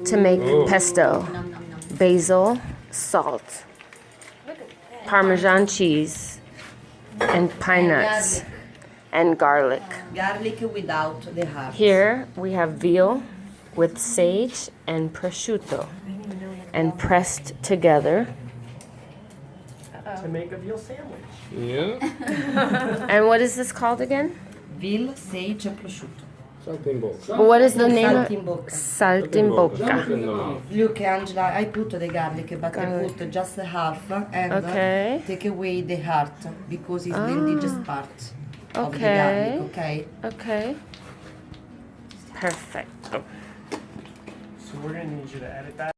to make pesto. Basil, salt, Parmesan cheese, and pine nuts, and garlic. Garlic without the heart. Here we have veal with sage and prosciutto, and pressed together. To make a veal sandwich. Yeah. And what is this called again? Veal, sage and prosciutto. Saltimbuca. What is the name? Saltimbuca. Saltimbuca. Look, Angela, I put the garlic, but I put just half and Okay. take away the heart because it's the indigenous part of the Okay. garlic, okay? Okay. Perfect. So we're gonna need you to edit that.